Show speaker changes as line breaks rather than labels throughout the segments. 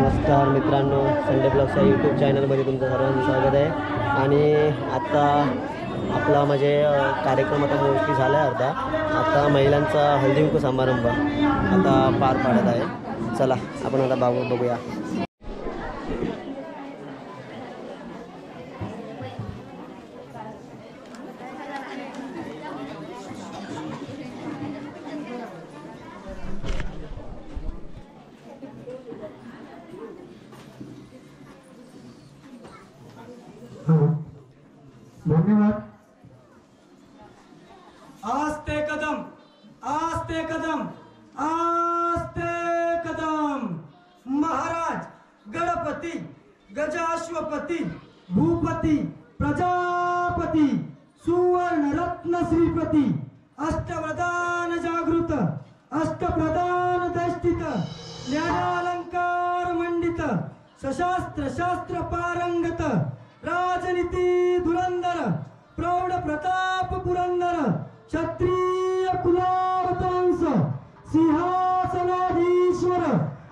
नमस्कार मित्रांनो, Sunday blogs या यूट्यूब चॅनलमध्ये तुमचं सर्वांचं स्वागत आहे. आणि आता आपला म्हणजे कार्यक्रम आता मोस्टली झाला आहे अर्धा. आता महिलांचा हळदीकुंकू समारंभ आता पार पाडत आहे. चला आपण आता बघूया.
धन्यवाद.
आस्ते कदम, आस्ते कदम, आस्ते कदम. महाराज गणपती, गजाश्वपती, भूपती, प्रजापती, सुवर्ण रत्न श्रीपती, अष्टप्रधान जागृत, अष्टप्रधान दष्टित, ज्ञानालंकार मंडित, सशास्त्र शास्त्र पारंगत, राजनीती धुरंधर, प्रौढ प्रताप पुरंदर, क्षत्रिय कुलावतांस, सिंहासनाधीश्वर,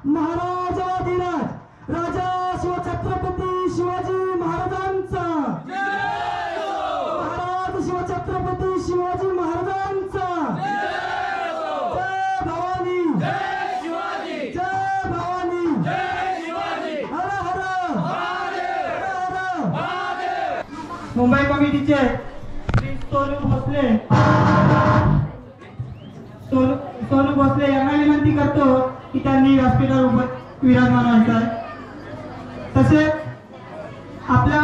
महाराजाधिराज, राजाश्व छत्रपती शिवाजी महाराजांचा, महाराज शिवछत्रपती शिवाजी महाराजांचा, जय भवानी, जय शिवाजी, जय भवानी, जय शिवाजी, हर हर
मुंबई कमिटीचे श्री सोनू भोसले यांना विनंती करतो की त्यांनी व्यासपीठावर विराजमान व्हायचं आहे. तसेच आपल्या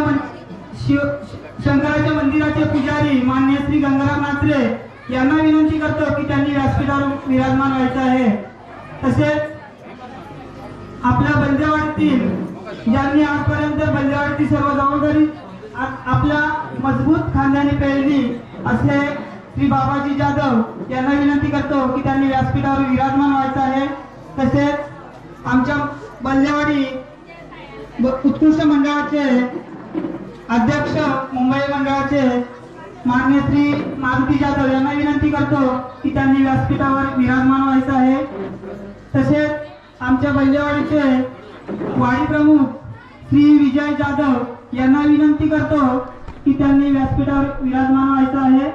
शंकराच्या मंदिराचे पुजारी मान्य श्री गंगाराम नात्रे यांना विनंती करतो की त्यांनी व्यासपीठावर विराजमान व्हायचं आहे. तसेच आपल्या बंदेवाडीतील ज्यांनी आजपर्यंत बंदेवाडीची सर्व जबाबदारी आपल्या मजबूत खांद्याने पेळली असे श्री बाबाजी जाधव यांना विनंती करतो की त्यांनी व्यासपीठावर विराजमान व्हायचं आहे. तसेच आमच्या बल्लेवाडी उत्कृष्ट मंडळाचे अध्यक्ष मुंबई मंडळाचे मान्य श्री मारुती जाधव यांना विनंती करतो की त्यांनी व्यासपीठावर विराजमान व्हायचं आहे. तसेच आमच्या बल्लेवाडीचे वाडी प्रमुख श्री विजय जाधव यांना विनंती करतो की त्यांनी व्यासपीठावर विराजमान व्हायचं आहे.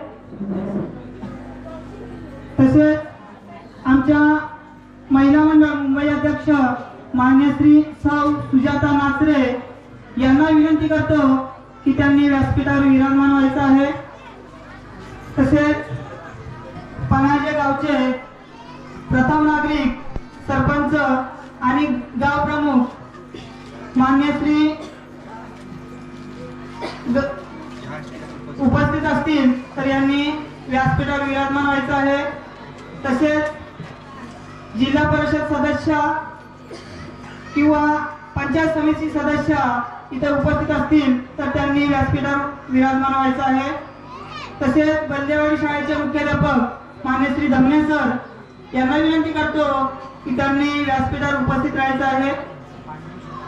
तसेच आमच्या महिला मंडळ मुंबई अध्यक्ष मान्य श्री सौ सुजाता नाचरे यांना विनंती करतो की त्यांनी व्यासपीठावर विराजमान व्हायचं आहे. तसेच पनाजे गावचे प्रथम नागरिक, सरपंच आणि गाव प्रमुख मान्य श्री उपस्थित असतील तर यांनी व्यासपीठावर विराजमान व्हायचं आहे. तसेच जिल्हा परिषद सदस्य किंवा पंचायत समिती सदस्य इथे उपस्थित असतील तर त्यांनी व्यासपीठावर विराजमान व्हायचं आहे. तसेच बंदेवाडी शाळेचे मुख्याध्यापक मान्य श्री धमने सर यांना विनंती करतो की त्यांनी व्यासपीठावर उपस्थित राहायचं आहे.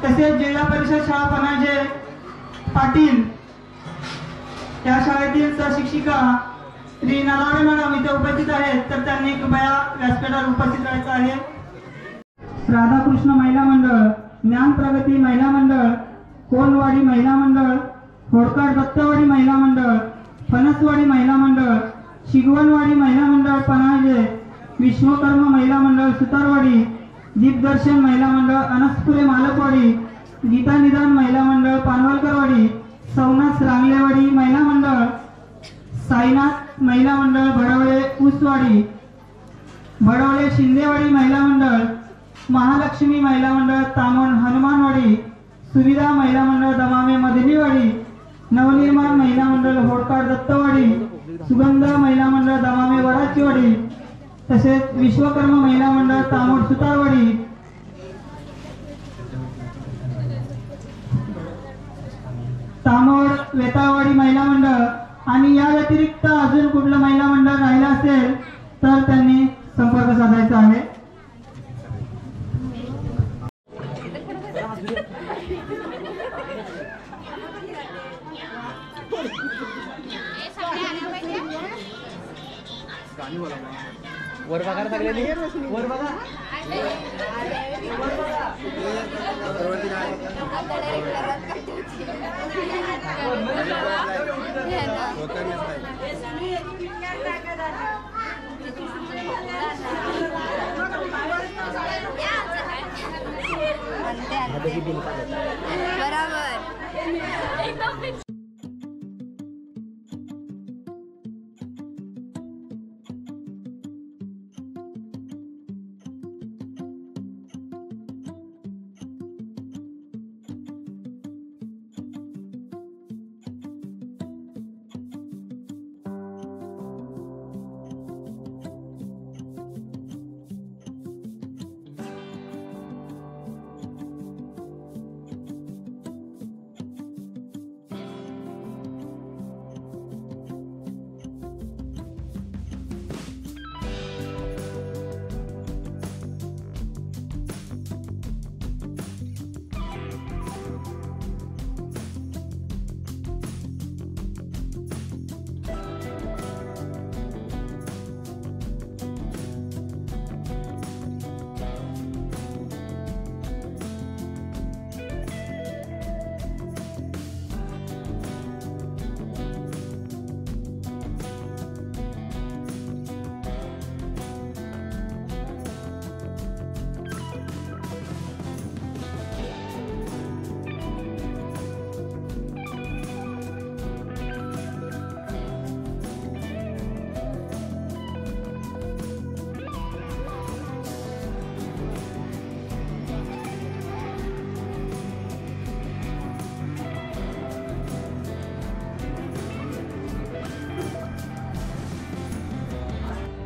तसेच जिल्हा परिषद शाळा पनाजे पाटील या शाळेतील सहशिक्षिका श्री नलावडे मॅडम इथे उपस्थित आहेत तर त्यांनी कृपया व्यासपीठावर उपस्थित राहायचं आहे. राधाकृष्ण महिला मंडळ, ज्ञान प्रगती महिला मंडळ, कोनवाडी महिला मंडळ, होडकर दत्तवाडी महिला मंडळ, फणसवाडी महिला मंडळ, शिगवणवाडी महिला मंडळ पनाजे, विश्वकर्म महिला मंडळ सुतारवाडी, दीपदर्शन महिला मंडळ अनसपुरे मालकवाडी, गीता निदान महिला मंडळ पानवलकरवाडी, सौनाथ रांगलेवाडी महिला मंडळ, साईनाथ महिला मंडळ भडवळे उसवाडी, भडवळे शिंदेवाडी महिला मंडळ, महालक्ष्मी महिला मंडळ तामण हनुमानवाडी, सुविधा महिला मंडळ दमामे मदनीवाडी, नवनिर्माण महिला मंडळ होडकार दत्तवाडी, सुगंध महिला मंडळ दमामे वडाचीवाडी, तसेच विश्वकर्म महिला मंडळ तामोड सुतारवाडी, तामोड वेताळवाडी महिला मंडळ. आणि या व्यतिरिक्त अजून कुठलं महिला मंडळ राहिलं असेल तर त्यांनी संपर्क साधायचा आहे.
वर बघा सगळ्यांनी, वर बघा. ह्या दोघी बिनकाम आहेत.
बराबर.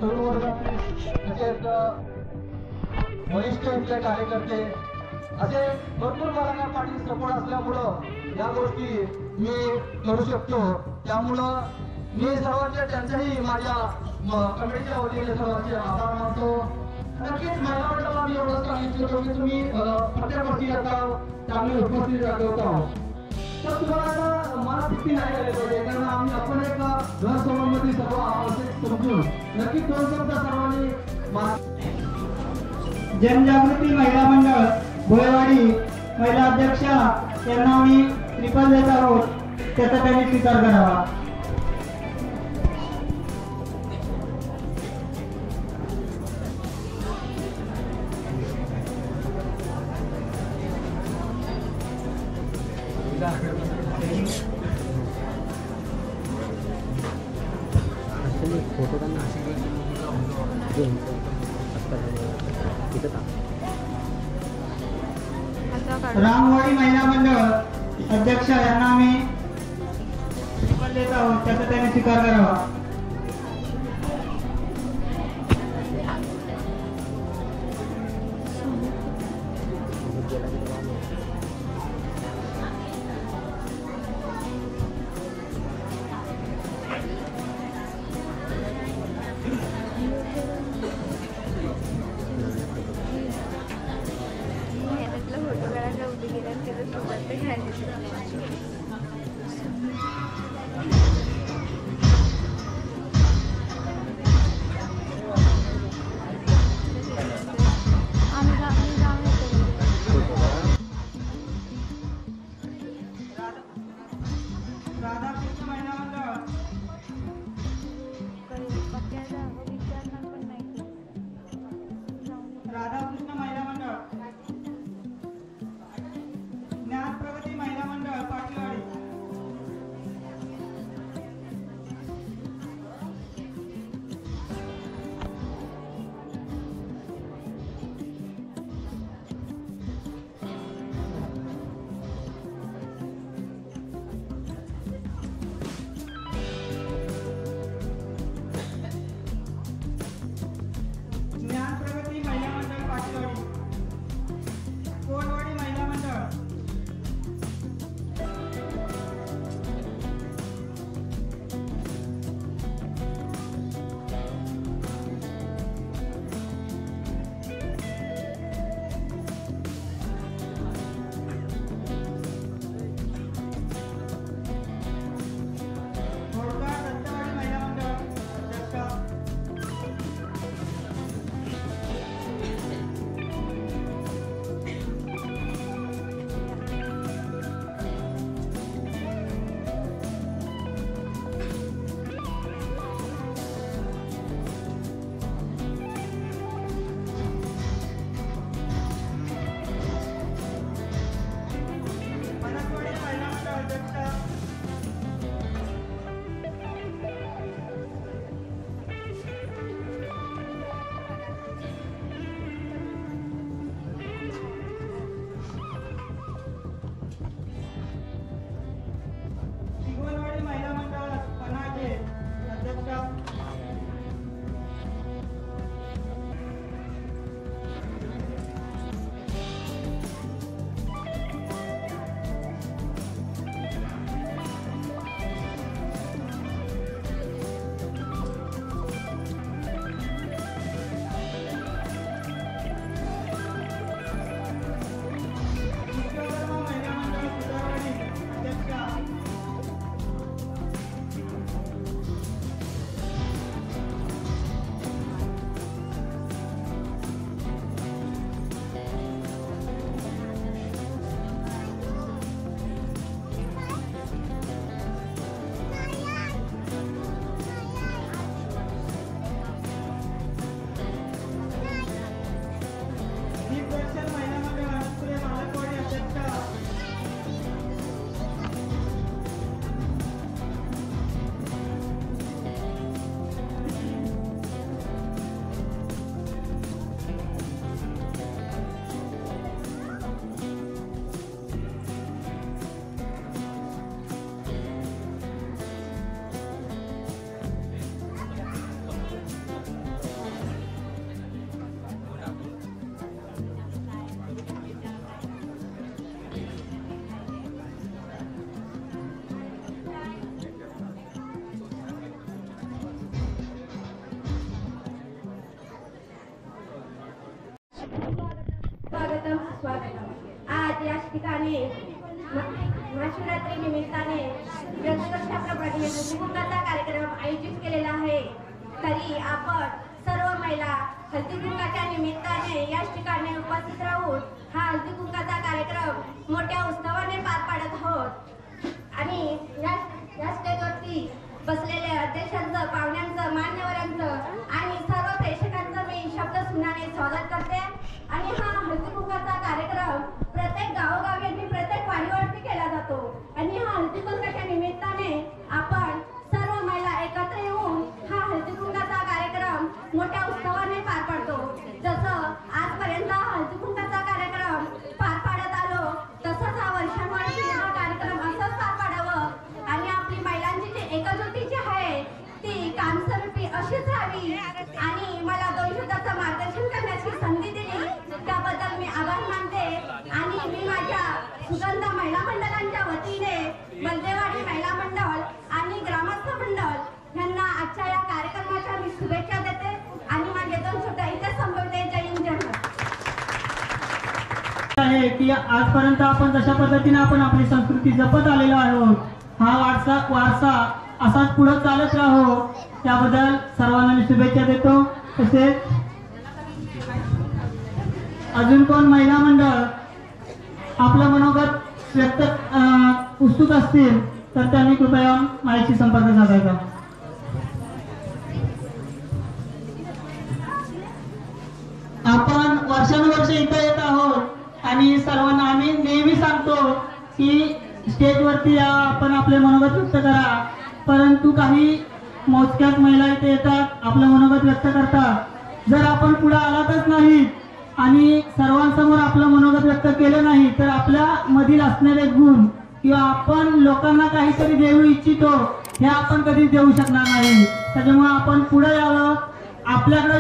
तरुण वर्गातील तसेच वरिष्ठांचे कार्यकर्ते असे भरपूर मला पाठी सपोर्ट असल्यामुळं या गोष्टी मी करू शकतो. त्यामुळं मी सर्वांचे त्यांच्याही माझ्या कमिटीच्या वतीने सर्वांचे आभार मानतो. नक्कीच महिला मंडळाला मी एवढंच सांगितलं की तुम्ही प्रत्येक वर्षी आता चांगली उपस्थिती दाखवता. तर तुम्हाला आता मला भीती नाही झाली पाहिजे, कारण आपण एक घर सोबतमध्ये सर्व आवश्यक समजून नक्की 2 शब्द सर्वांनी
जनजागृती महिला मंडळ भोयवाडी महिला अध्यक्षा यांना आम्ही श्रीफळ देत आहोत, त्याचा त्यांनी स्वीकार करावा.
फोटो त्यांना
रामवाडी महिला मंडळ अध्यक्ष यांना आम्ही श्रीफळ देत आहोत, त्याचा त्यांनी स्वीकार करावा.
फोटो काढायला उभी गेल्यावर त्याचं सोबत ते घ्यायचं.
राधाकृष्ण महिला मंडळ राधाकृष्ण महिला मंडळ ज्ञान प्रगती महिला मंडळ पाटीलवाडी
स्वागत. आज या ठिकाणी महाशिवरात्री निमित्ताने प्रत्यक्षाप्रमाणे हळदीकुंकाचा कार्यक्रम आयोजित केलेला आहे. तरी आपण सर्व महिला हळदीकुंकाच्या निमित्ताने या ठिकाणी उपस्थित राहून हा हळदीकुंकाचा कार्यक्रम मोठ्या उत्सवाने पार पाडत आहोत. आणि या स्टेजवरती बसलेल्या अध्यक्षांचं, पाहुण्यांचं, मान्यवरांचं आणि सर्व प्रेक्षकांचं मी शब्दसुमनाने स्वागत करते. आणि हा हळदीकुंकाचा कार्यक्रम प्रत्येक गावोगावी आणि प्रत्येक वाडीवरती केला जातो. आणि हा हळदीकुंकाच्या निमित्ताने आपण सर्व महिला एकत्र येऊन हा हळदीकुंकाचा कार्यक्रम मोठ्या उत्सवाने पार पाडतो. जसं आजपर्यंत हा हळदीकुंकाचा कार्यक्रम पार पाडत आलो तसंच हा वर्षांवर्षी हा कार्यक्रम असंच पार पाडावं आणि आपली महिलांची जी एकजुटी जी आहे ती कायमस्वरूपी अशीच राहावी. आणि मला 2 शब्दाचं मार्गदर्शन करण्याची संधी दिली त्याबद्दल मी आभार मानते. आणि मी माझ्या सुगंध महिला मंडळांच्या वतीने बलदेवाडी महिला मंडळ आणि ग्रामस्थ मंडळ यांना आजच्या या कार्यक्रमाच्या मी शुभेच्छा देते आणि माझे 2 शब्द इथे संपवते. जय हिंद, जय भारत.
आहे की आजपर्यंत आपण जशा पद्धतीने आपण आपली संस्कृती जपत आलेलो आहोत, हा वारसा असाच पुढे चालत राहो त्याबद्दल सर्वांना मी शुभेच्छा देतो. तसेच अजून कोण महिला मंडळ आपलं मनोगत व्यक्त उत्सुक असतील तर त्यांनी कृपया माझ्याशी संपर्क साधायचा. आपण वर्षानुवर्ष इथं येत आहोत आणि सर्वांना आम्ही नेहमी सांगतो की स्टेजवरती या, आपण आपले मनोगत व्यक्त करा. परंतु काही मोजक्याच महिला इथे येतात, आपलं मनोगत व्यक्त करतात. जर आपण पुढे आलातच नाही आणि सर्वांसमोर आपलं मनोगत व्यक्त केलं नाही तर आपल्या मधील असणारे गुण किंवा आपण लोकांना काहीतरी देऊ इच्छितो हे आपण कधीच देऊ शकणार नाही. त्याच्यामुळे आपण पुढे यावं. आपल्याकडे